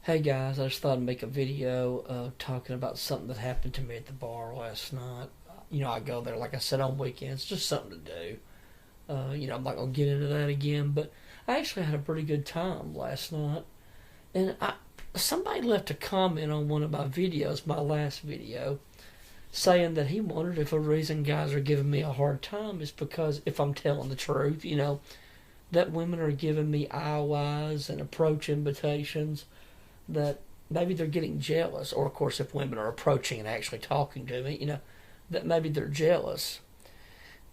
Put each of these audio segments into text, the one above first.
Hey guys, I just thought I'd make a video talking about something that happened to me at the bar last night. I go there, like I said, on weekends, just something to do. I'm not going to get into that again, but I actually had a pretty good time last night. And somebody left a comment on one of my videos, my last video, saying that he wondered if the reason guys are giving me a hard time is because, if I'm telling the truth, that women are giving me Iois and approach invitations, that maybe they're getting jealous, or of course, if women are approaching and actually talking to me, that maybe they're jealous.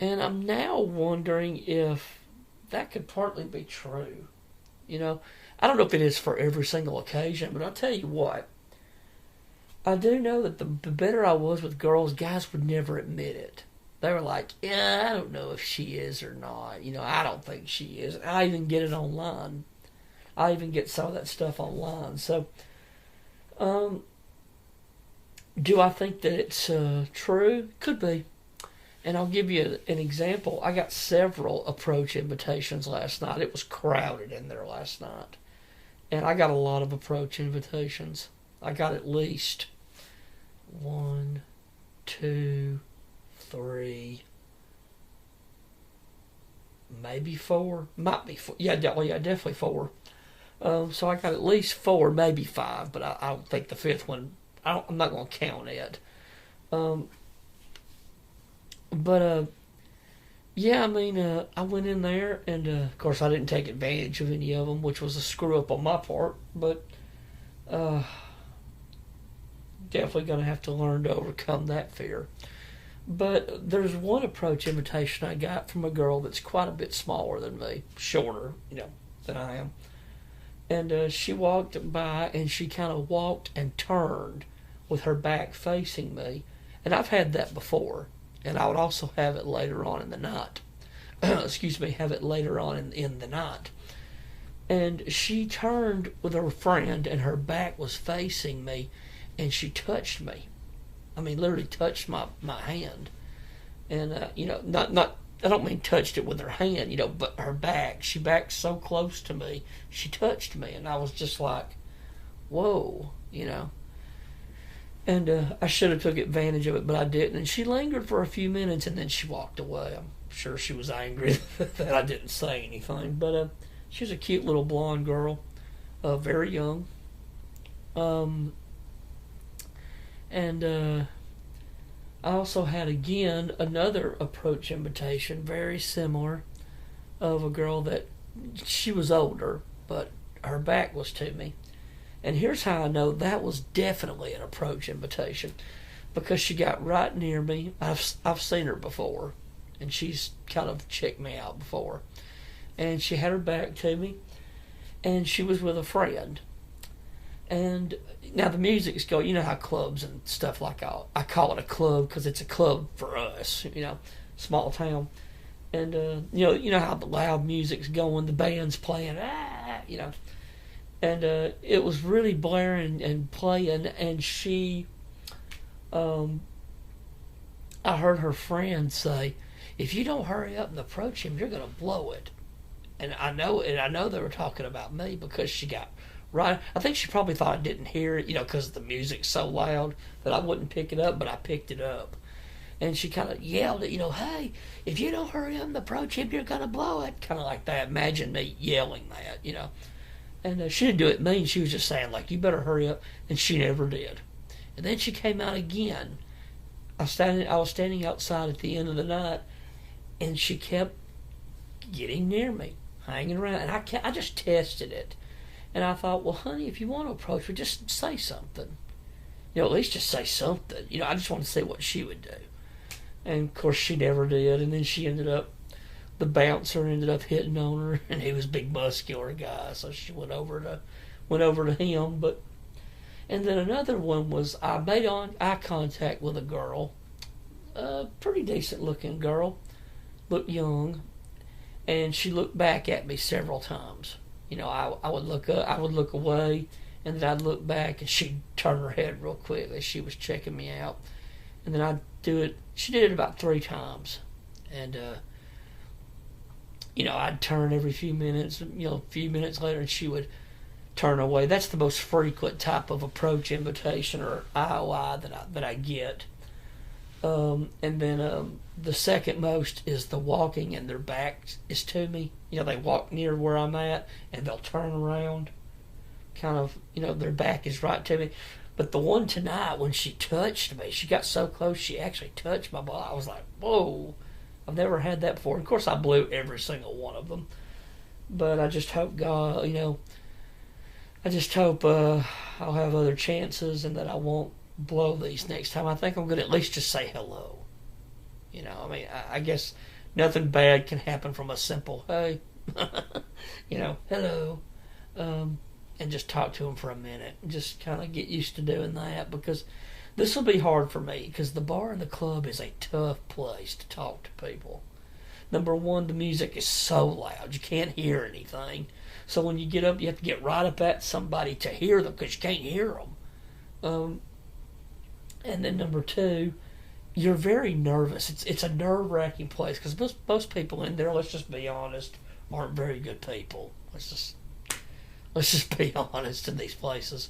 And I'm now wondering if that could partly be true. You know, I don't know if it is for every single occasion, but I'll tell you what. I do know that the better I was with girls, guys would never admit it. They were like, yeah, I don't know if she is or not. I don't think she is. I even get it online. I even get some of that stuff online. So, um, do I think that it's true? Could be. And I'll give you an example. I got several approach invitations last night. It was crowded in there last night. And I got a lot of approach invitations. I got at least one, two, three, maybe four. Might be four. Yeah, definitely four. So I got at least four, maybe five, but I don't think the fifth one. I'm not going to count it. Um, but yeah, I mean, I went in there, and of course I didn't take advantage of any of them, which was a screw up on my part. But uh, definitely going to have to learn to overcome that fear. But there's one approach invitation I got from a girl that's quite a bit smaller than me, shorter, than I am. And she walked by, and she kind of walked and turned with her back facing me. And I've had that before. And I would also have it later on in the night. Excuse me, have it later on in the night. And she turned with her friend, and her back was facing me, and she touched me. I mean, literally touched my hand. And, not I don't mean touched it with her hand, but her back. She backed so close to me, she touched me, and I was just like, whoa. And I should have took advantage of it, but I didn't. And she lingered for a few minutes, and then she walked away. I'm sure she was angry that I didn't say anything. But she was a cute little blonde girl, very young. Um, and I also had, again, another approach invitation, very similar, of a girl that she was older, but her back was to me. And here's how I know that was definitely an approach invitation, because she got right near me. I've seen her before, and she's kind of checked me out before. And she had her back to me, and she was with a friend. And now the music's going. You know how clubs and stuff like I call it a club because it's a club for us. Small town. And you know how the loud music's going, the band's playing, and it was really blaring and playing, and um, I heard her friend say, "If you don't hurry up and approach him, you're gonna blow it." And I know they were talking about me because she got right. I think she probably thought I didn't hear it, because the music's so loud that I wouldn't pick it up, but I picked it up. And she kind of yelled it, "Hey, if you don't hurry up and approach him, you're gonna blow it." Kind of like that. Imagine me yelling that. And she didn't do it mean. She was just saying, like, you better hurry up. And she never did. And then she came out again. I was standing outside at the end of the night, and she kept getting near me, hanging around. And I just tested it. And I thought, well, honey, if you want to approach me, just say something. At least just say something. I just want to see what she would do. And, of course, she never did. And then the bouncer ended up hitting on her, and he was a big muscular guy, so she went over to him. And then another one was, I made eye contact with a girl, a pretty decent looking girl, looked young, and she looked back at me several times. I would look up, I would look away, and then I'd look back, and she'd turn her head real quick as she was checking me out, and then I'd do it. She did it about three times, and I'd turn every few minutes. A few minutes later, and she would turn away. That's the most frequent type of approach invitation or IOI that I get. And then the second most is the walking and their back is to me. They walk near where I'm at and they'll turn around. Kind of, their back is right to me. But the one tonight, when she touched me, she got so close, she actually touched my body. I was like, whoa, I've never had that before. Of course, I blew every single one of them. But I just hope God, I just hope I'll have other chances and that I won't blow these next time. I think I'm going to at least just say hello. I guess nothing bad can happen from a simple, hey, hello. And just talk to them for a minute. Just kind of get used to doing that, because this will be hard for me, because the bar and the club is a tough place to talk to people. Number one, the music is so loud. You can't hear anything. So when you get up, you have to get right up at somebody to hear them, because you can't hear them. And then number two, you're very nervous. It's a nerve-wracking place, because most people in there, let's just be honest, aren't very good people. Let's just be honest in these places.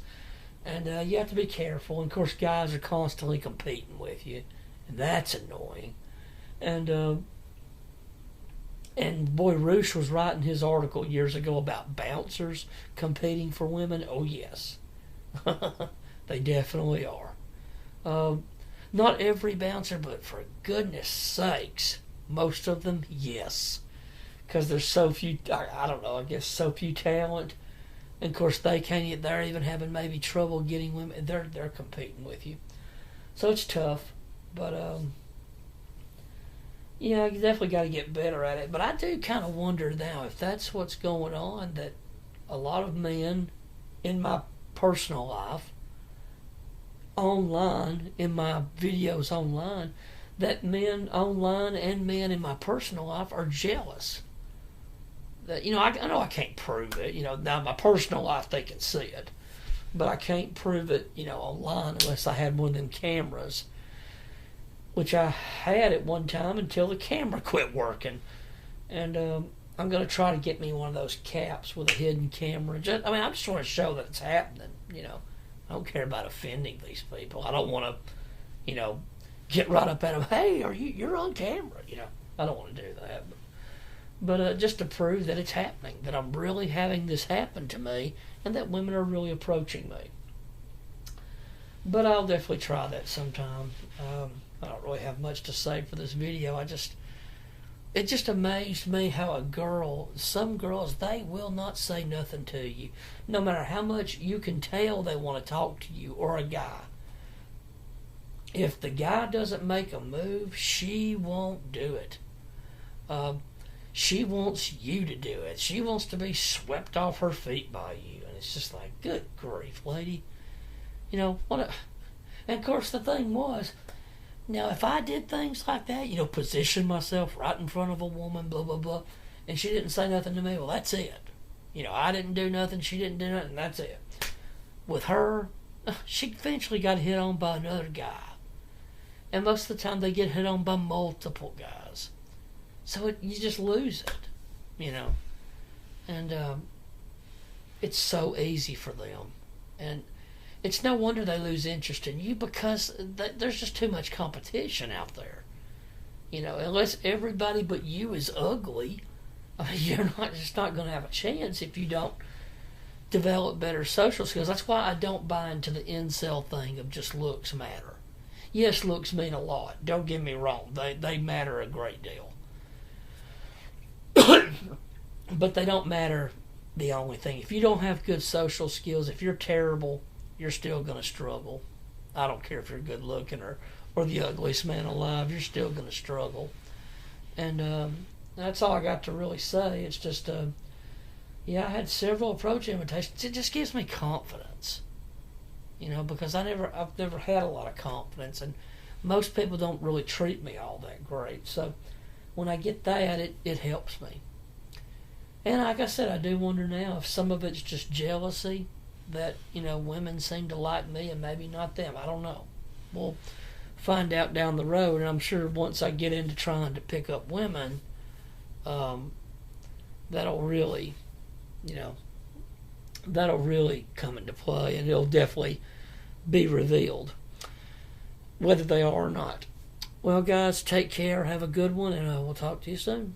And you have to be careful. And of course, guys are constantly competing with you, and that's annoying. And boy, Roosh was writing his article years ago about bouncers competing for women. Oh yes, they definitely are. Not every bouncer, but for goodness sakes, most of them, yes, because there's so few. I don't know. I guess so few talent. And of course, they're even having maybe trouble getting women. They're competing with you, so it's tough. But you definitely got to get better at it. But I do kind of wonder now if that's what's going on. That a lot of men in my personal life, online, in my videos online, that men online and men in my personal life are jealous. That, I know I can't prove it. Now in my personal life they can see it, but I can't prove it, online unless I had one of them cameras, which I had at one time until the camera quit working. And I'm going to try to get me one of those caps with a hidden camera. I just want to show that it's happening. I don't care about offending these people. I don't want to, get right up at them. Hey, you're on camera? I don't want to do that. But just to prove that it's happening, that I'm really having this happen to me, and that women are really approaching me. But I'll definitely try that sometime. I don't really have much to say for this video. It just amazed me how some girls, they will not say nothing to you. No matter how much you can tell they want to talk to you, or a guy. If the guy doesn't make a move, she won't do it. She wants you to do it. She wants to be swept off her feet by you. And it's just like, good grief, lady. And of course the thing was, now if I did things like that, position myself right in front of a woman, blah, blah, blah, and she didn't say nothing to me, well, that's it. I didn't do nothing, she didn't do nothing, that's it. With her, she eventually got hit on by another guy. And most of the time they get hit on by multiple guys. So you just lose it, and it's so easy for them, and it's no wonder they lose interest in you, because there's just too much competition out there. Unless everybody but you is ugly, you're not going to have a chance if you don't develop better social skills. That's why I don't buy into the incel thing of just looks matter. Yes, looks mean a lot. Don't get me wrong; they matter a great deal. But they don't matter the only thing. If you don't have good social skills, if you're terrible, you're still going to struggle. I don't care if you're good looking or the ugliest man alive, you're still going to struggle. And that's all I got to really say. It's just, I had several approach invitations. It just gives me confidence, because I've never had a lot of confidence, and most people don't really treat me all that great. So when I get that, it helps me. And like I said, I do wonder now if some of it's just jealousy, that, women seem to like me and maybe not them. I don't know. We'll find out down the road, and I'm sure once I get into trying to pick up women, that'll really, that'll really come into play, and it'll definitely be revealed, whether they are or not. Well, guys, take care. Have a good one, and we'll talk to you soon.